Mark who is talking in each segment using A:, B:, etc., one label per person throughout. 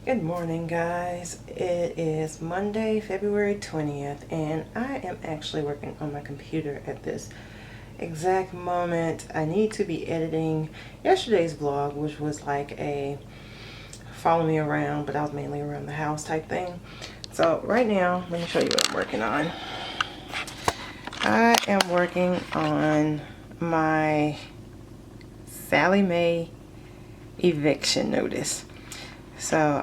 A: Good morning, guys. It is Monday, February 20th, and I am actually working on my computer at this exact moment. I need to be editing yesterday's vlog, which was like a follow me around, but I was mainly around the house type thing. So right now, let me show you what I'm working on. I am working on my Sally Mae eviction notice. So,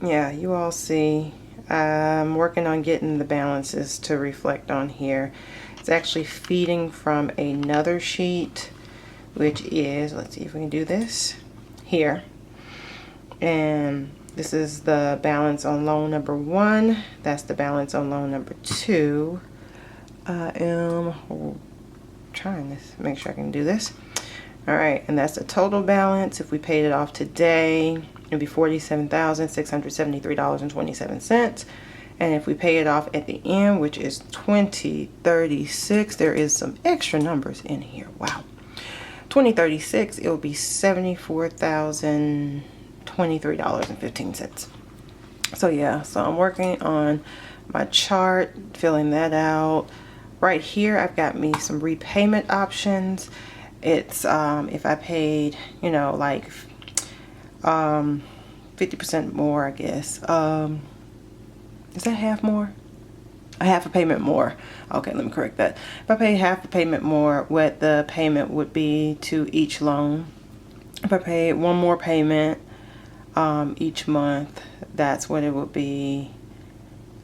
A: yeah, you all see I'm working on getting the balances to reflect on here. It's actually feeding from another sheet, which is, let's see if we can do this here. And this is the balance on loan number 1. That's the balance on loan number 2. I am trying this, make sure I can do this. All right, and that's the total balance. If we paid it off today, it'd be $47,673.27. And if we pay it off at the end, which is 2036, there is some extra numbers in here. Wow. 2036, it'll be $74,023.15. So yeah, so I'm working on my chart, filling that out. Right here, I've got me some repayment options. It's if I paid, you know, like 50% more, I guess. Is that half more? A half a payment more. Okay, let me correct that. If I pay half a payment more, what the payment would be to each loan. If I paid one more payment each month, that's what it would be.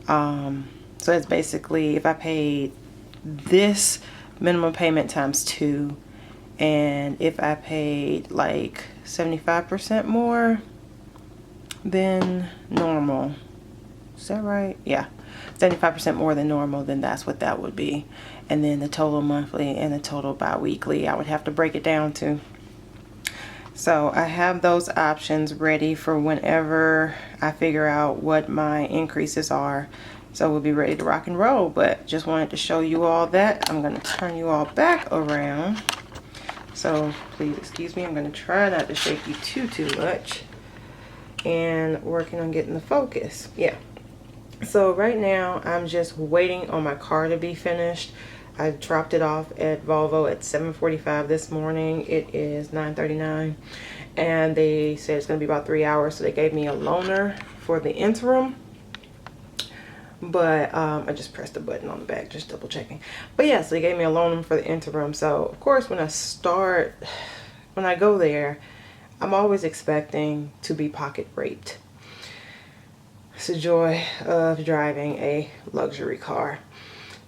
A: So it's basically if I paid this minimum payment times 2. And if I paid like 75% more than normal, is that right? Yeah, 75% more than normal, then that's what that would be. And then the total monthly and the total bi-weekly, I would have to break it down to. So I have those options ready for whenever I figure out what my increases are. So we'll be ready to rock and roll. But just wanted to show you all that. I'm going to turn you all back around. So please excuse me, I'm going to try not to shake you too much. And working on getting the focus. Yeah. So right now I'm just waiting on my car to be finished. I dropped it off at Volvo at 7:45 this morning. It is 9:39. And they said it's going to be about 3 hours. So they gave me a loaner for the interim. But I just pressed the button on the back, just double checking. But yeah, so they gave me a loan for the interim. So of course when I go there, I'm always expecting to be pocket raped. It's the joy of driving a luxury car.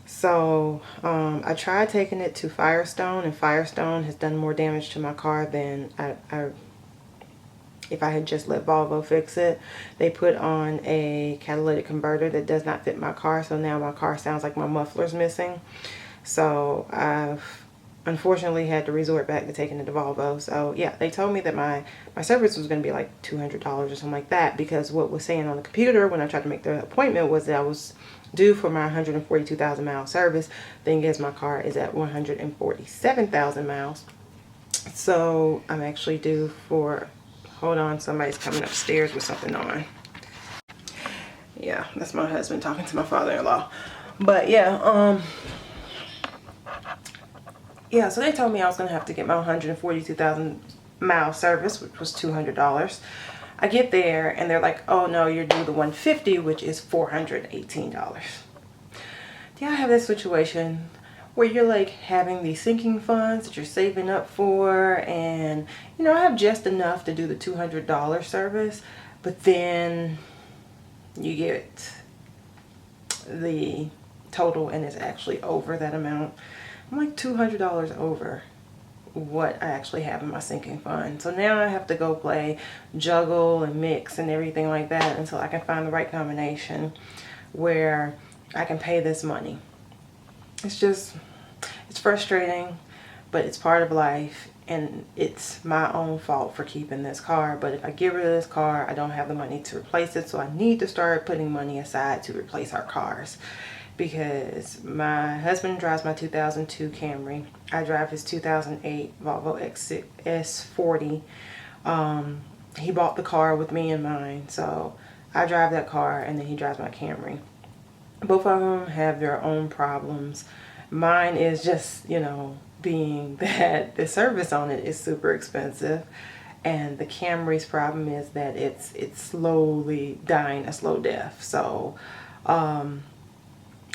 A: So I tried taking it to Firestone, and Firestone has done more damage to my car than if I had just let Volvo fix it. They put on a catalytic converter that does not fit my car, so now my car sounds like my muffler's missing. So I've unfortunately had to resort back to taking it to Volvo. So yeah, they told me that my service was going to be like $200 or something like that, because what was saying on the computer when I tried to make the appointment was that I was due for my 142,000 mile service. Thing is, my car is at 147,000 miles. So I'm actually due for, hold on, somebody's coming upstairs with something on. Yeah, that's my husband talking to my father-in-law. But yeah, yeah, so they told me I was going to have to get my 142,000 mile service, which was $200. I get there and they're like, oh no, you're due the 150, which is $418. Do y'all have that situation where you're like having these sinking funds that you're saving up for, and you know, I have just enough to do the $200 service, but then you get the total and it's actually over that amount. I'm like $200 over what I actually have in my sinking fund. So now I have to go play juggle and mix and everything like that until I can find the right combination where I can pay this money. It's frustrating, but it's part of life, and it's my own fault for keeping this car. But if I get rid of this car, I don't have the money to replace it, so I need to start putting money aside to replace our cars. Because my husband drives my 2002 Camry. I drive his 2008 Volvo S40. he bought the car with me in mind. So I drive that car and then he drives my Camry. Both of them have their own problems. Mine is just, you know, being that the service on it is super expensive, and the Camry's problem is that it's slowly dying a slow death. So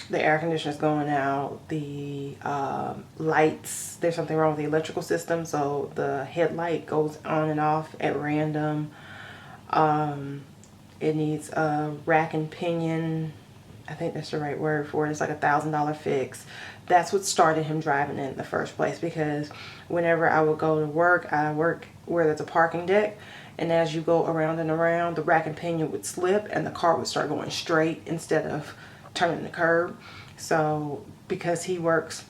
A: the air conditioner's going out, the lights, there's something wrong with the electrical system, so the headlight goes on and off at random. It needs a rack and pinion, I think that's the right word for it. It's like $1,000 fix. That's what started him driving it in the first place, because whenever I would go to work, I work where there's a parking deck, and as you go around and around, the rack and pinion would slip and the car would start going straight instead of turning the curb. So because he works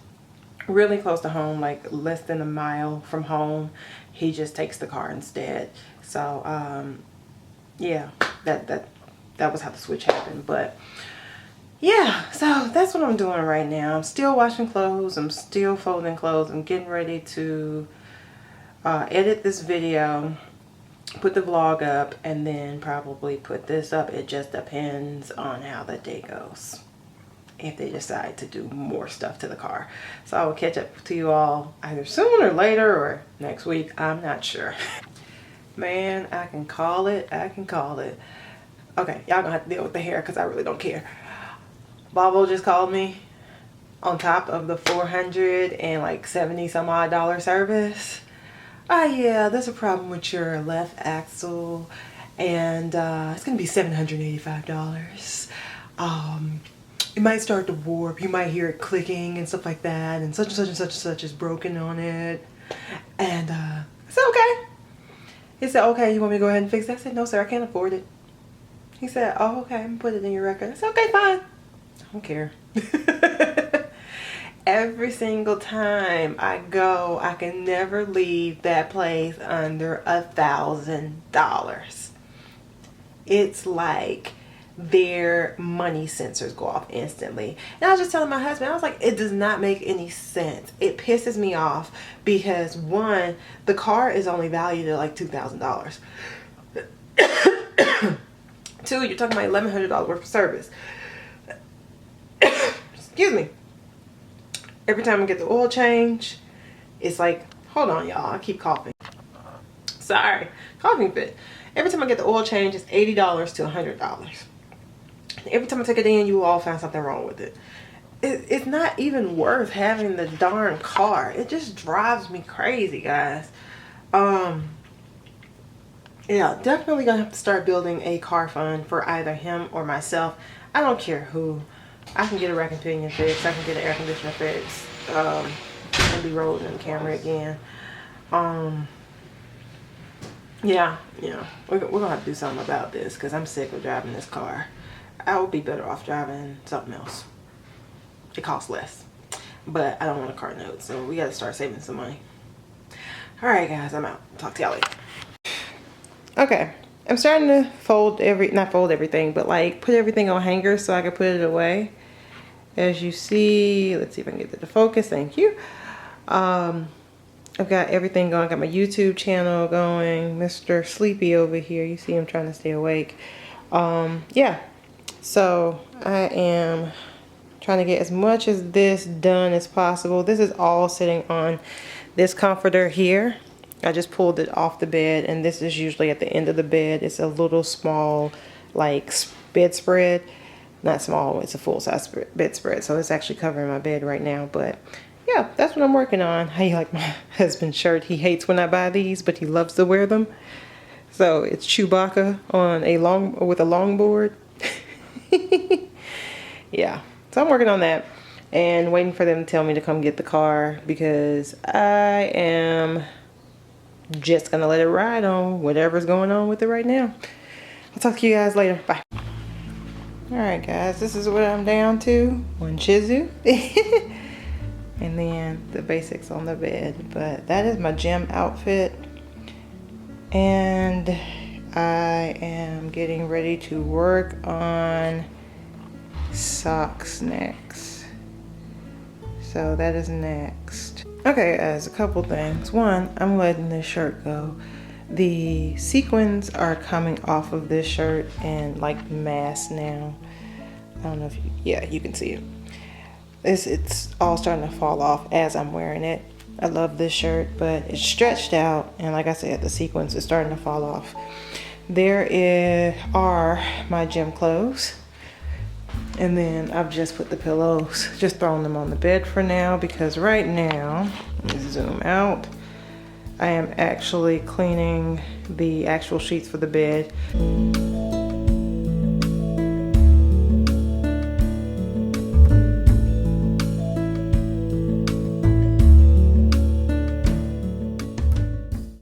A: really close to home, like less than a mile from home, he just takes the car instead. So yeah, that was how the switch happened. But yeah, so that's what I'm doing right now. I'm still washing clothes, I'm still folding clothes, I'm getting ready to edit this video, put the vlog up, and then probably put this up. It just depends on how the day goes, if they decide to do more stuff to the car. So I will catch up to you all either sooner or later or next week. I'm not sure. Man, I can call it. Okay, y'all gonna have to deal with the hair because I really don't care. Bobo just called me on top of the $470 some odd service. Oh yeah, there's a problem with your left axle, and it's gonna be $785. It might start to warp, you might hear it clicking and stuff like that, and such and such and such and such is broken on it. And I said, okay. He said, okay, you want me to go ahead and fix it? I said, no sir, I can't afford it. He said, oh okay, I'm gonna put it in your record. I said, okay, fine. I don't care. Every single time I go, I can never leave that place under $1,000. It's like their money sensors go off instantly. And I was just telling my husband, I was like, it does not make any sense. It pisses me off because one, the car is only valued at like $2,000. Two, you're talking about $1,100 worth of service. Excuse me. Every time I get the oil change, it's like, hold on y'all, I keep coughing. Sorry, coughing fit. Every time I get the oil change, it's $80 to $100. Every time I take it in, you will all find something wrong with it. It's not even worth having the darn car. It just drives me crazy, guys. Yeah, definitely gonna have to start building a car fund for either him or myself. I don't care who. I can get a rack and pinion fix. I can get an air conditioner fix. And be rolling in the camera again. Yeah, we're gonna have to do something about this because I'm sick of driving this car. I would be better off driving something else. It costs less, but I don't want a car note, so we gotta start saving some money. All right, guys, I'm out. Talk to y'all later. Okay, I'm starting to not fold everything, but like put everything on hangers so I can put it away. As you see, let's see if I can get it to focus. Thank you. I've got everything going. Got my YouTube channel going. Mr. Sleepy over here. You see him trying to stay awake. Yeah. So I am trying to get as much of this done as possible. This is all sitting on this comforter here. I just pulled it off the bed, and this is usually at the end of the bed. It's a little small, like, bedspread. Not small, it's a full-size bedspread, so it's actually covering my bed right now. But yeah, that's what I'm working on. I like my husband's shirt. He hates when I buy these, but he loves to wear them. So it's Chewbacca on with a longboard. Yeah, so I'm working on that and waiting for them to tell me to come get the car, because I am just gonna let it ride on whatever's going on with it right now. I'll talk to you guys later. Bye. Alright guys, this is what I'm down to on Chizu. And then the basics on the bed. But that is my gym outfit. And I am getting ready to work on socks next. So that is next. Okay guys, a couple things. One, I'm letting this shirt go The sequins are coming off of this shirt in like mass now. I don't know if yeah, you can see it. It's all starting to fall off as I'm wearing it. I love this shirt, but it's stretched out, and like I said, the sequins is starting to fall off. Are my gym clothes, and then I've just put the pillows, just throwing them on the bed for now, because right now, let me zoom out, I am actually cleaning the actual sheets for the bed.